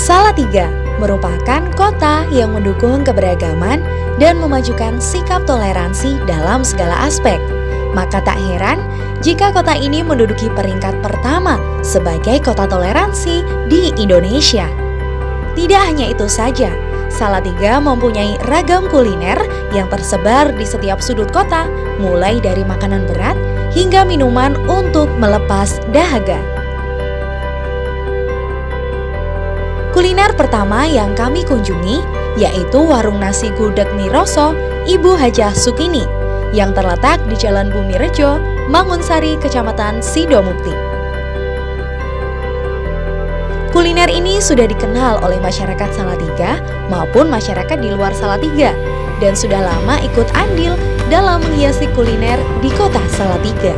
Salatiga merupakan kota yang mendukung keberagaman dan memajukan sikap toleransi dalam segala aspek. Maka tak heran jika kota ini menduduki peringkat pertama sebagai kota toleransi di Indonesia. Tidak hanya itu saja, Salatiga mempunyai ragam kuliner yang tersebar di setiap sudut kota, mulai dari makanan berat hingga minuman untuk melepas dahaga. Kuliner pertama yang kami kunjungi yaitu warung nasi gudeg Miroso Ibu Hajah Sukini yang terletak di Jalan Bumirejo, Mangunsari, Kecamatan Sidomukti. Kuliner ini sudah dikenal oleh masyarakat Salatiga maupun masyarakat di luar Salatiga dan sudah lama ikut andil dalam menghiasi kuliner di kota Salatiga.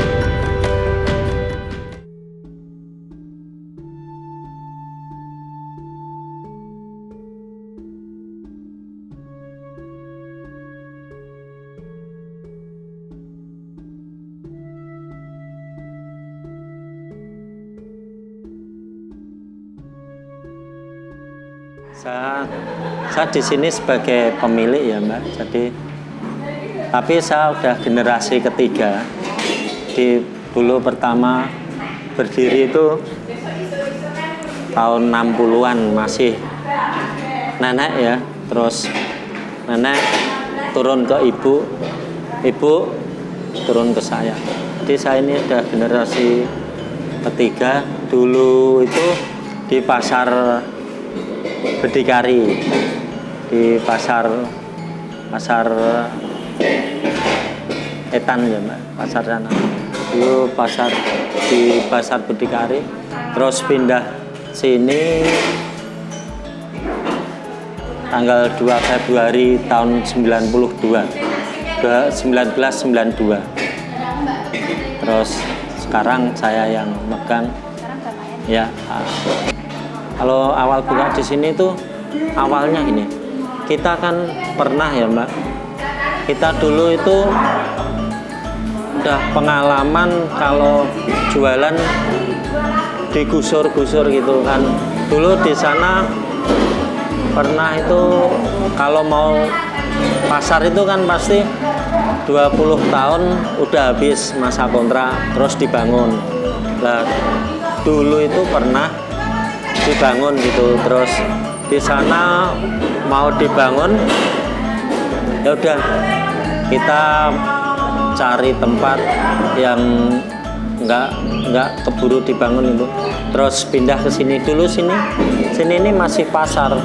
Saya di sini sebagai pemilik ya Mbak. Tapi saya udah generasi ketiga. Dulu pertama berdiri itu tahun 60-an masih nenek ya. Terus nenek turun ke ibu turun ke saya. Jadi saya ini udah generasi ketiga. Dulu itu di pasar Berdikari, di pasar Etan ya Mbak, pasar sana. Dulu di pasar Berdikari, terus pindah sini tanggal 2 Februari tahun 1992. Terus sekarang saya yang megang ya. Kalau awal buka di sini tuh awalnya ini, kita kan pernah ya Mbak, kita dulu itu udah pengalaman kalau jualan digusur-gusur gitu kan. Dulu di sana pernah itu kalau mau pasar itu kan pasti 20 tahun udah habis masa kontrak terus dibangun. Nah, dulu itu pernah dibangun gitu, terus di sana mau dibangun ya udah kita cari tempat yang nggak keburu dibangun itu, terus pindah ke sini dulu. Sini ini masih pasar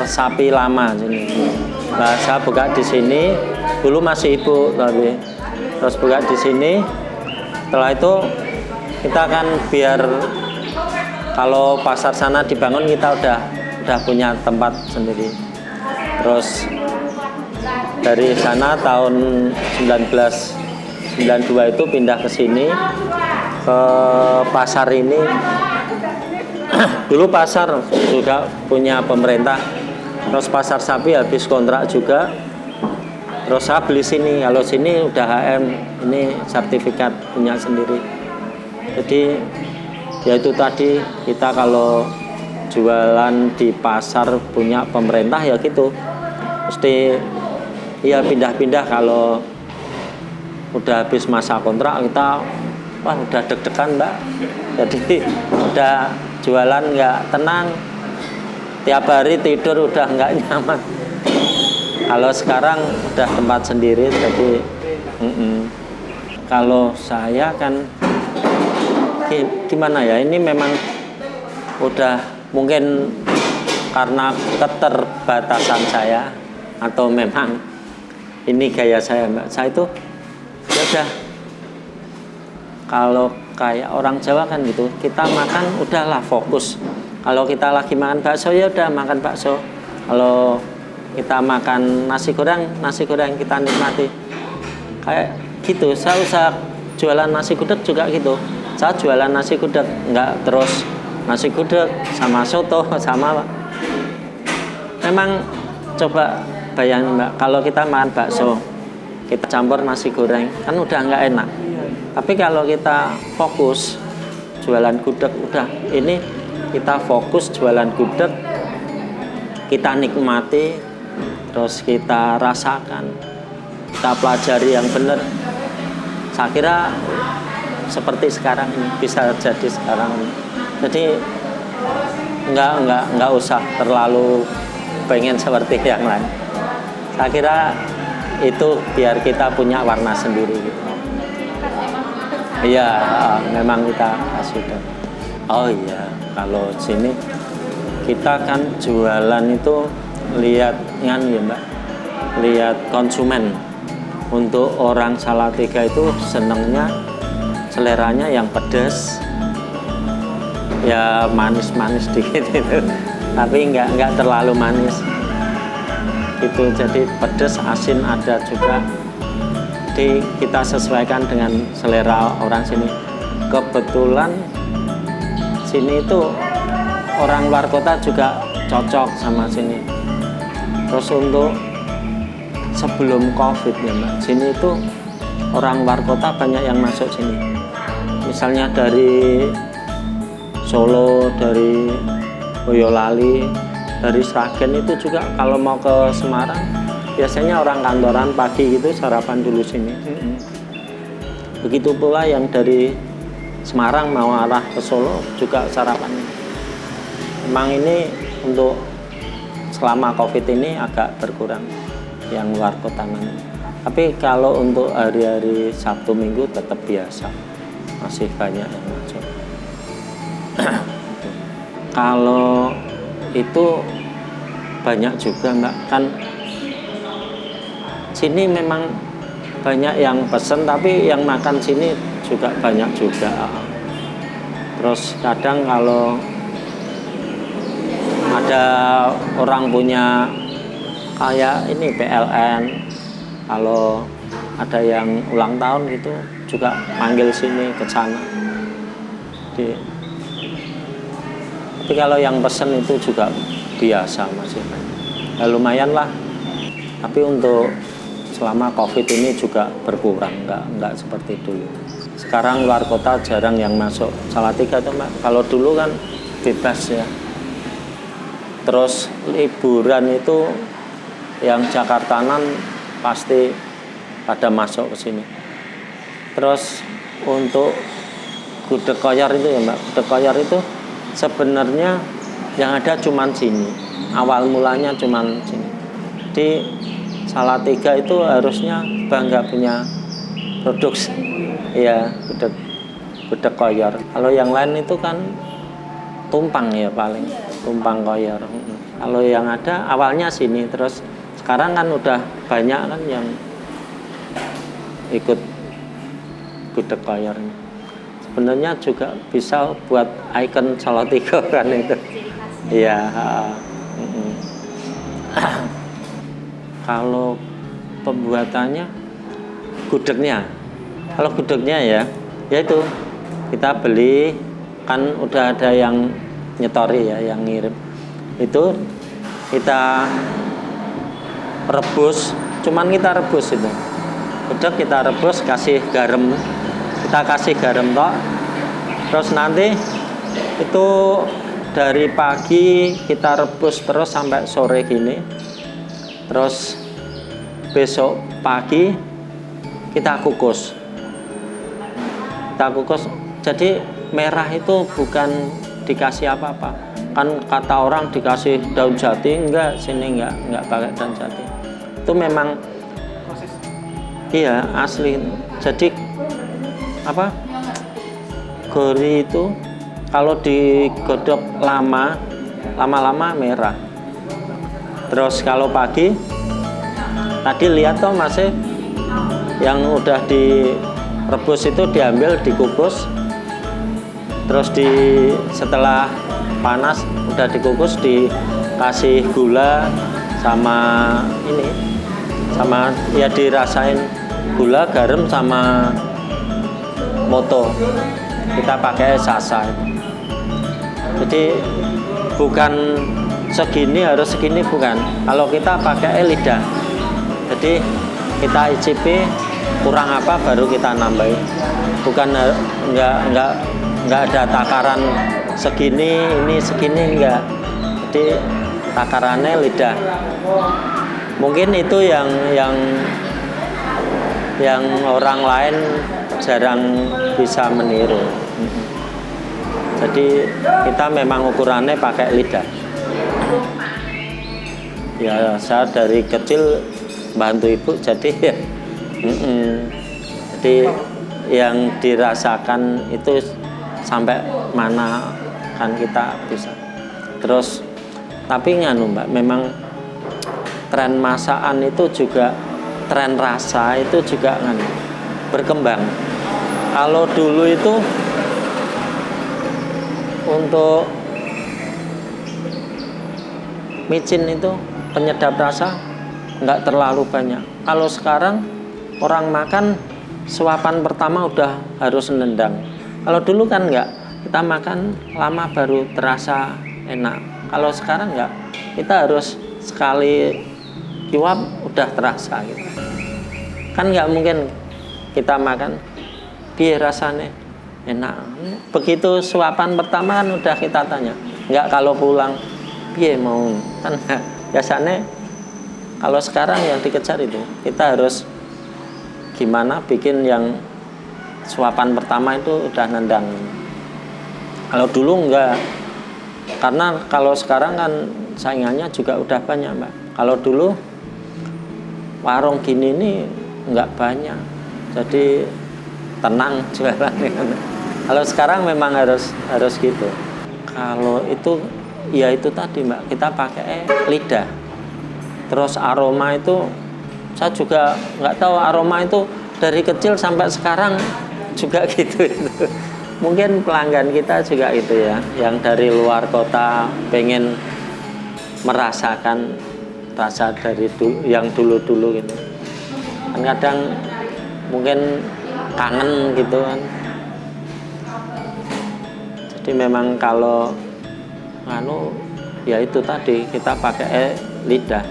sapi lama sini. Nah, saya buka di sini dulu masih ibu tapi terus buka di sini. Setelah itu kita kan biar kalau pasar sana dibangun kita udah punya tempat sendiri. Terus dari sana tahun 1992 itu pindah ke sini, ke pasar ini. Dulu pasar juga punya pemerintah, terus pasar sapi habis kontrak juga, terus saya beli sini. Kalau sini udah HM, ini sertifikat punya sendiri. Jadi ya itu tadi, kita kalau jualan di pasar punya pemerintah ya gitu, mesti ya pindah-pindah. Kalau udah habis masa kontrak kita udah deg-degan Mbak, jadi udah jualan nggak tenang, tiap hari tidur udah nggak nyaman. Kalau sekarang udah tempat sendiri jadi kalau saya kan gimana ya, ini memang udah mungkin karena keterbatasan saya atau memang ini gaya saya Mbak. Saya itu ya udah, kalau kayak orang Jawa kan gitu, kita makan udahlah fokus. Kalau kita lagi makan bakso ya udah makan bakso. Kalau kita makan nasi goreng kita nikmati. Kayak gitu, saya usah jualan nasi gudeg juga gitu. Saya jualan nasi gudeg, enggak terus nasi gudeg sama soto sama. Memang coba bayangin Mbak, kalau kita makan bakso, kita campur nasi goreng, kan udah enggak enak. Tapi kalau kita fokus jualan gudeg, udah ini kita fokus jualan gudeg, kita nikmati, terus kita rasakan, kita pelajari yang benar. Saya kira seperti sekarang ini, bisa jadi sekarang ini. Jadi nggak usah terlalu pengen seperti yang lain. Saya kira itu biar kita punya warna sendiri gitu. Iya, memang kita sudah. Oh iya, kalau sini kita kan jualan itu lihat ya Mbak, lihat konsumen. Untuk orang Salatiga itu senengnya seleranya yang pedas, ya manis-manis dikit itu, tapi nggak terlalu manis. Itu jadi pedas, asin ada juga. Jadi kita sesuaikan dengan selera orang sini. Kebetulan sini itu orang luar kota juga cocok sama sini. Terus untuk sebelum COVID ya Mbak, sini itu orang luar kota banyak yang masuk sini. Misalnya dari Solo, dari Boyolali, dari Sragen itu juga kalau mau ke Semarang, biasanya orang kantoran pagi gitu sarapan dulu sini. Begitu pula yang dari Semarang mau arah ke Solo juga sarapannya. Memang ini untuk selama COVID ini agak berkurang yang luar kota mana. Tapi kalau untuk hari-hari Sabtu Minggu tetap biasa, masih banyak yang masuk. Kalau itu banyak juga Mbak, kan sini memang banyak yang pesen, tapi yang makan sini juga banyak juga. Terus kadang kalau ada orang punya kayak ini PLN, kalau ada yang ulang tahun gitu juga manggil sini ke sana. Tapi kalau yang pesen itu juga biasa masih banyak. Ya lumayan lah. Tapi untuk selama COVID ini juga berkurang, nggak seperti dulu. Sekarang luar kota jarang yang masuk Salatiga tuh Mbak. Kalau dulu kan bebas ya. Terus liburan itu yang Jakartanan pasti pada masuk ke sini. Terus untuk gudeg koyor itu ya Mbak, gudeg koyor itu sebenarnya yang ada cuman sini. Awal mulanya cuman sini. Di Salatiga itu harusnya bangga punya produk ya gudeg koyor. Kalau yang lain itu kan tumpang ya paling, tumpang koyor. Kalau yang ada awalnya sini, terus sekarang kan udah banyak kan yang ikut gudeg koyor. Sebenarnya juga bisa buat ikon Salatiga kan itu. Iya. Kalau pembuatannya gudegnya, kalau gudegnya ya itu kita beli, kan udah ada yang nyetori ya, yang ngirim. Itu kita rebus, cuman kita rebus itu. Gudeg kita rebus, kasih garam, kita kasih garam tok. Terus nanti itu dari pagi kita rebus terus sampai sore gini. Terus besok pagi kita kukus. Kita kukus. Jadi merah itu bukan dikasih apa-apa. Kan kata orang dikasih daun jati, enggak, sini enggak pakai daun jati. Itu memang iya asli. Jadi apa? Gori itu kalau digodok lama-lama merah. Terus kalau pagi tadi lihat toh masih yang udah direbus itu diambil, dikukus. Terus setelah panas udah dikukus, dikasih gula sama ini, sama ya dirasain gula, garam sama moto. Kita pakai sasa. Jadi bukan segini harus segini, bukan. Kalau kita pakai lidah. Jadi kita icipi kurang apa baru kita nambahin. Bukan enggak nggak ada takaran segini, ini segini, enggak. Jadi takarannya lidah. Mungkin itu yang orang lain jarang bisa meniru. Jadi kita memang ukurannya pakai lidah. Ya saya dari kecil bantu ibu, jadi jadi yang dirasakan itu sampai mana kan kita bisa. Terus tapi nganu Mbak, memang tren masakan itu juga, tren rasa itu juga nganu berkembang. Kalau dulu itu untuk micin itu penyedap rasa nggak terlalu banyak. Kalau sekarang orang makan suapan pertama udah harus nendang. Kalau dulu kan nggak, kita makan lama baru terasa enak. Kalau sekarang nggak, kita harus sekali kiwap udah terasa gitu. Kan nggak mungkin kita makan piye rasanya enak. Begitu suapan pertama kan udah kita tanya. Nggak kalau pulang piye mau kan biasanya. Kalau sekarang yang dikejar itu kita harus gimana bikin yang suapan pertama itu udah nendang. Kalau dulu enggak, karena kalau sekarang kan saingannya juga udah banyak Mbak. Kalau dulu warung gini ini enggak banyak, jadi tenang jualannya. Kalau sekarang memang harus gitu. Kalau itu ya itu tadi Mbak, kita pakai lidah. Terus aroma itu saya juga nggak tahu, aroma itu dari kecil sampai sekarang juga gitu. Mungkin pelanggan kita juga itu ya, yang dari luar kota pengen merasakan rasa dari yang dulu-dulu gitu. Kan kadang mungkin kangen gitu kan. Jadi memang kalau ya itu tadi kita pakai lidah.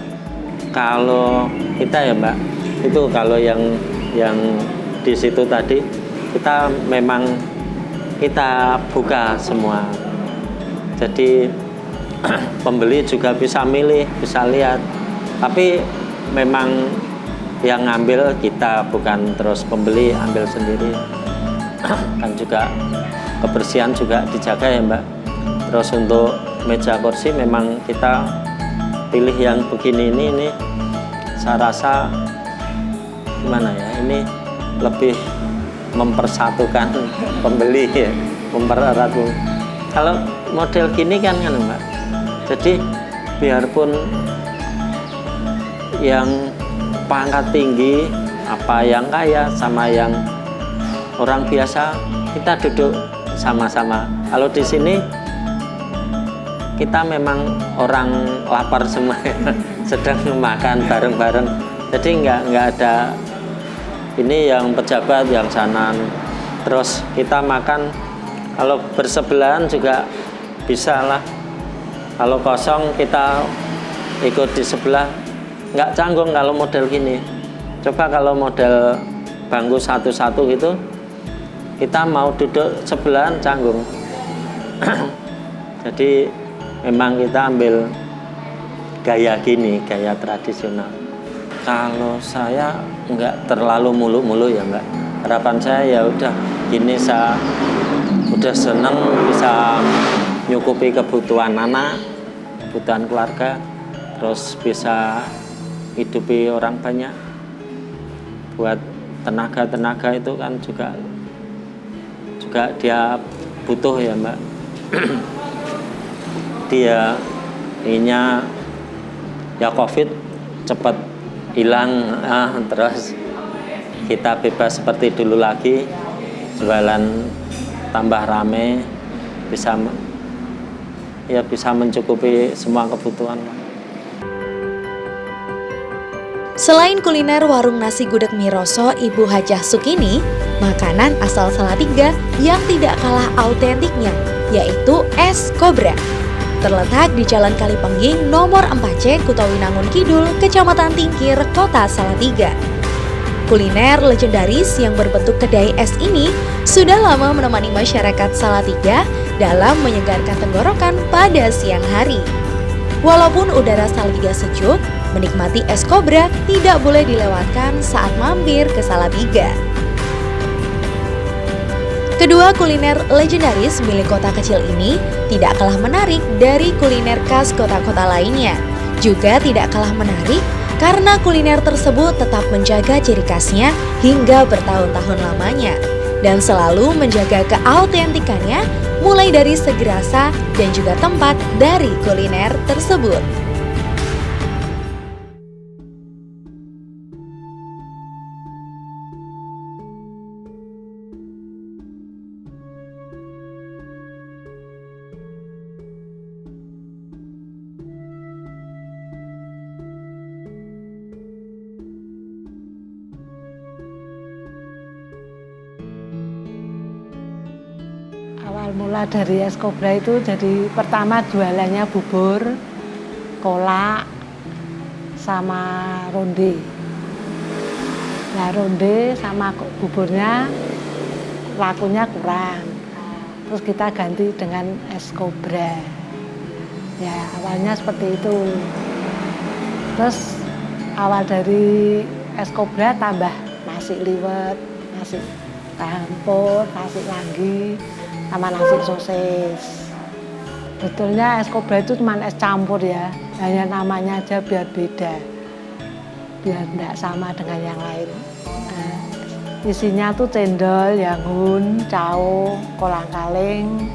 Kalau kita ya Mbak, itu kalau yang di situ tadi kita memang kita buka semua. Jadi pembeli juga bisa milih, bisa lihat. Tapi memang yang ngambil kita, bukan terus pembeli ambil sendiri. Kan juga kebersihan juga dijaga ya Mbak. Terus untuk meja kursi memang kita pilih yang begini ini saya rasa gimana ya, ini lebih mempersatukan pembeli ya, mempererat. Kalau model gini kan Mbak, jadi biarpun yang pangkat tinggi, apa yang kaya sama yang orang biasa, kita duduk sama-sama. Kalau di sini kita memang orang lapar semua sedang makan bareng-bareng, jadi nggak ada ini yang pejabat yang sana terus kita makan. Kalau bersebelahan juga bisa lah, kalau kosong kita ikut di sebelah, nggak canggung kalau model gini. Coba kalau model bangku satu-satu gitu, kita mau duduk sebelahan canggung. Jadi memang kita ambil gaya gini, gaya tradisional. Kalau saya nggak terlalu mulu-mulu ya Mbak. Harapan saya ya udah gini, saya udah seneng bisa nyukupi kebutuhan anak, kebutuhan keluarga, terus bisa hidupi orang banyak. Buat tenaga-tenaga itu kan juga dia butuh ya Mbak. Dia ininya ya COVID cepat hilang, terus kita bebas seperti dulu lagi, jualan tambah rame, bisa mencukupi semua kebutuhan. Selain kuliner warung nasi gudeg Miroso Ibu Hajah Sukini, makanan asal Salatiga yang tidak kalah autentiknya yaitu es kobra. Terletak di Jalan Kalipengging nomor 4C, Kutawinangun Kidul, Kecamatan Tingkir, Kota Salatiga. Kuliner legendaris yang berbentuk kedai es ini sudah lama menemani masyarakat Salatiga dalam menyegarkan tenggorokan pada siang hari. Walaupun udara Salatiga sejuk, menikmati es kobra tidak boleh dilewatkan saat mampir ke Salatiga. Kedua kuliner legendaris milik kota kecil ini tidak kalah menarik dari kuliner khas kota-kota lainnya. Juga tidak kalah menarik karena kuliner tersebut tetap menjaga ciri khasnya hingga bertahun-tahun lamanya dan selalu menjaga keautentikannya mulai dari segi rasa dan juga tempat dari kuliner tersebut. Awal mula dari es kobra itu jadi pertama jualannya bubur, kolak, sama ronde. Nah ronde sama buburnya lakunya kurang. Terus kita ganti dengan es kobra. Ya awalnya seperti itu. Terus awal dari es kobra tambah nasi liwet, nasi campur, nasi langgi, sama nasi sosis. Betulnya es kobra itu cuma es campur ya, hanya namanya aja biar beda, biar tidak sama dengan yang lain. Nah, isinya tuh cendol, yangun, cao, kolang-kaling,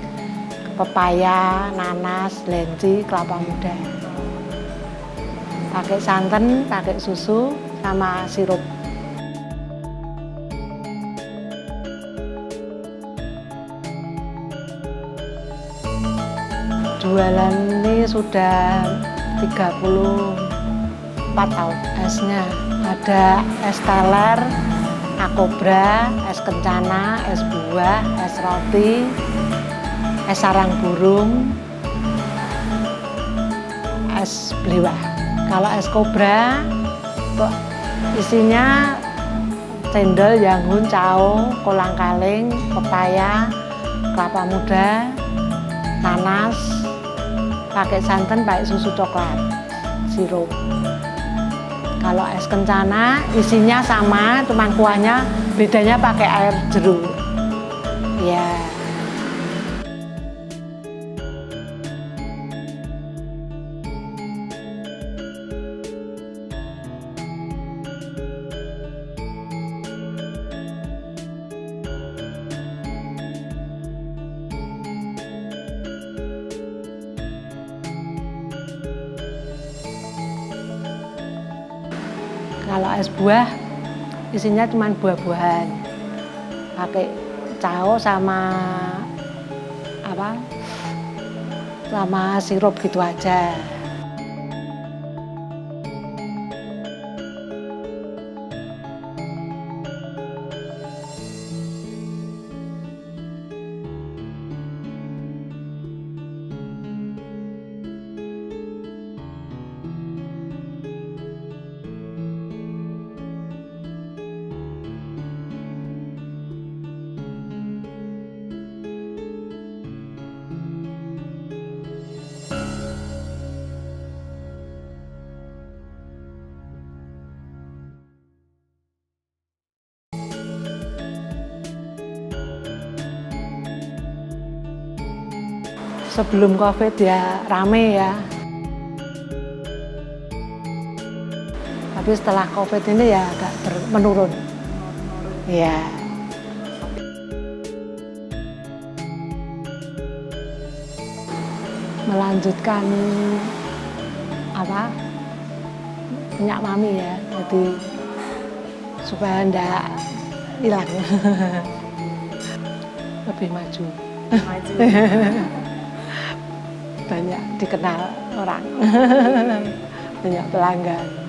pepaya, nanas, lenci, kelapa muda. Pakai santan, pakai susu, sama sirup. Jualan ini sudah 34 tahun. Esnya ada es teler, akobra, es kencana, es buah, es roti, es sarang burung, es belewah. Kalau es kobra isinya cendol, yangun, cao, kolang-kaling, pepaya, kelapa muda, nanas, pakai santan, pakai susu coklat, sirup. Kalau es kencana isinya sama, cuma kuahnya bedanya pakai air jeruk. Ya. Kalau es buah isinya cuma buah-buahan, pakai cao sama sama sirup gitu aja. Sebelum COVID ya rame ya. Tapi setelah COVID ini ya agak menurun. Ya. Melanjutkan minyak mami ya. Jadi supaya enggak hilang. Lebih maju. Banyak dikenal orang, banyak pelanggan.